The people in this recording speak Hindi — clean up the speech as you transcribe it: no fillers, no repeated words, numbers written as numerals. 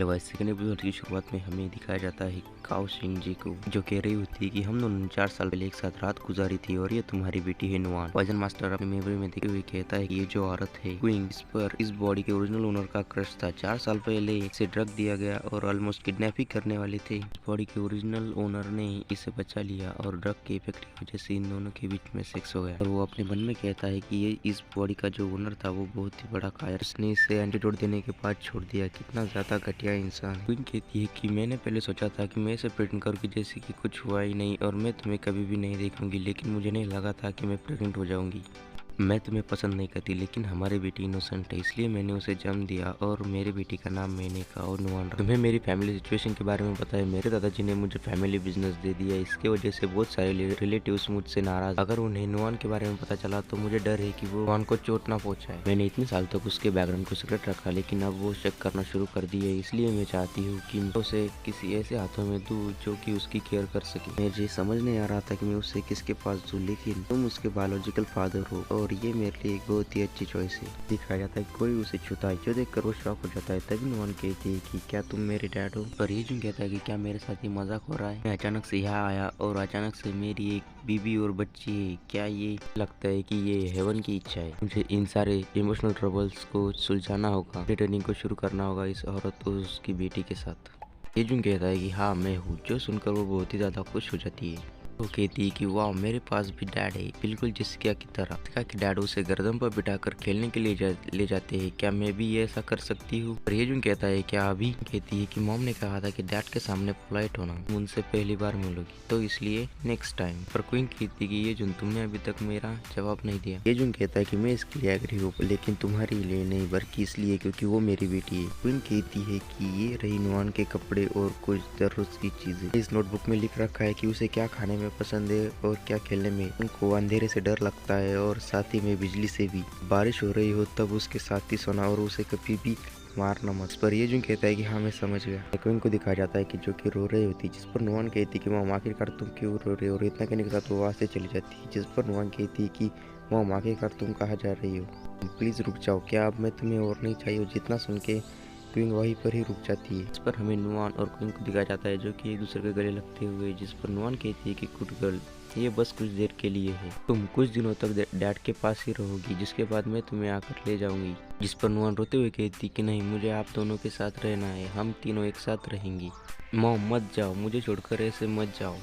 हेलो गाइस, सेकंड एपिसोड की शुरुआत में हमें दिखाया जाता है काओ शिंग जी को, जो कह रही होती है कि हम दोनों ने 4 साल पहले एक साथ रात गुजारी थी और ये तुम्हारी बेटी है नुआन। पॉइजन मास्टर अपनी मेमोरी में देखते हुए कहता है कि ये जो औरत है क्वीन, इस पर इस बॉडी के ओरिजिनल ओनर का क्रश था। 4 साल पहले इसे ड्रग दिया गया और ऑलमोस्ट किडनैप ही करने वाले थे। इस बॉडी के ओरिजिनल ओनर ने इसे बचा लिया और ड्रग के इफेक्ट की वजह से इन दोनों के बीच में सेक्स हो गया। और वो अपने मन में कहता है कि ये इस बॉडी का जो ओनर था वो बहुत ही बड़ा कायर, उसने इसे एंटीडोट देने के बाद छोड़ दिया। कितना ज्यादा घटिया इंसान। क्वीन कहती है कि मैंने पहले सोचा था कि मैं इसे प्रेग्नेंट करूंगी जैसे कि कुछ हुआ ही नहीं और मैं तुम्हें कभी भी नहीं देखूंगी, लेकिन मुझे नहीं लगा था कि मैं प्रेग्नेंट हो जाऊंगी। मैं तुम्हें पसंद नहीं करती, लेकिन हमारी बेटी इनोसेंट है, इसलिए मैंने उसे जन्म दिया और मेरी बेटी का नाम मैंने काओ नुआन रखा। तुम्हें मेरी फैमिली सिचुएशन के बारे में पता है। मेरे दादाजी ने मुझे फैमिली बिजनेस दे दिया, इसके वजह से बहुत सारे रिलेटिव्स मुझसे नाराज। अगर उन्हें नुआन के बारे में पता चला तो मुझे डर है कि वो नुआन को चोट ना पहुंचाए। मैंने इतने साल तक उसके बैकग्राउंड को सीक्रेट रखा, लेकिन अब वो चेक करना शुरू कर दिए, इसलिए मैं चाहती हूँ कि मैं उसे किसी ऐसे हाथों में दूँ जो कि उसकी केयर कर सके। मुझे समझ नहीं आ रहा था कि मैं उसे किसके पास दूँ, लेकिन तुम उसके बायोलॉजिकल फादर हो और ये मेरे लिए बहुत ही अच्छी चॉइस है। दिखाया जाता है कोई उसे छूता है, जो देखकर वो शॉक हो जाता है। तभी नुआन कहती है कि क्या तुम मेरे डैड हो? पर ये जो कहता है कि क्या मेरे साथ ये मजाक हो रहा है? मैं अचानक से यहाँ आया और अचानक से मेरी एक बीबी और बच्ची है। क्या ये लगता है कि ये हेवन की इच्छा है? मुझे इन सारे इमोशनल ट्रबल्स को सुलझाना होगा, रिटर्निंग को शुरू करना होगा इस औरत और उसकी बेटी के साथ। ये जो कहता है कि हाँ मैं हूँ, जो सुनकर वो बहुत ही ज्यादा खुश हो जाती है। वो कहती है कि वाह मेरे पास भी डैड है, बिल्कुल जिसका की तरह। जिसका कि डैड उसे गर्दन पर बिठाकर खेलने के लिए ले जाते हैं। क्या मैं भी ये ऐसा कर सकती हूँ? और ये जो कहता है क्या अभी? कहती है कि मॉम ने कहा था कि डैड के सामने पोलाइट होना, उनसे पहली बार मिलोगी तो इसलिए नेक्स्ट टाइम। पर क्वीन कहती है कि ये जो तुमने अभी तक मेरा जवाब नहीं दिया। ये जो कहता है कि मैं इसके लिए एग्री हूँ, लेकिन तुम्हारे लिए नहीं बल्कि इसलिए क्योंकि वो मेरी बेटी है। क्वीन कहती है कि ये रही नुआन के कपड़े और कुछ जरूरत की चीजें। इस नोटबुक में लिख रखा है कि उसे क्या खाने में पसंद है और क्या खेलने में। उनको अंधेरे से डर लगता है और साथ ही में बिजली से भी। बारिश हो रही हो तब उसके साथ ही सोना और उसे कभी भी मारना मत। पर ये जो कहता है कि हाँ मैं समझ गया। क्वीन को दिखाया जाता है कि जो कि रो रही होती, जिस पर नुआन कहती कि मॉम आखिरकार तुम क्यों रो रहे हो? और इतना कहने के साथ वो वहाँ से चली जाती है, जिस पर नुआन कहती कि मॉम आखिरकार तुम कहाँ जा रही हो? प्लीज रुक जाओ, क्या अब मैं तुम्हें और नहीं चाहिए? जितना सुन के क्वीन वहीं पर ही रुक जाती है। इस पर हमें नुआन और क्वीन को दिखाया जाता है जो कि एक दूसरे के गले लगते हुए, जिस पर नुआन कहती है कि गुड गर्ल, ये बस कुछ देर के लिए है, तुम कुछ दिनों तक डैड के पास ही रहोगी, जिसके बाद मैं तुम्हें आकर ले जाऊंगी। जिस पर नुआन रोते हुए कहती कि नहीं, मुझे आप दोनों के साथ रहना है, हम तीनों एक साथ रहेंगी। मॉम मत जाओ, मुझे छोड़कर ऐसे मत जाओ।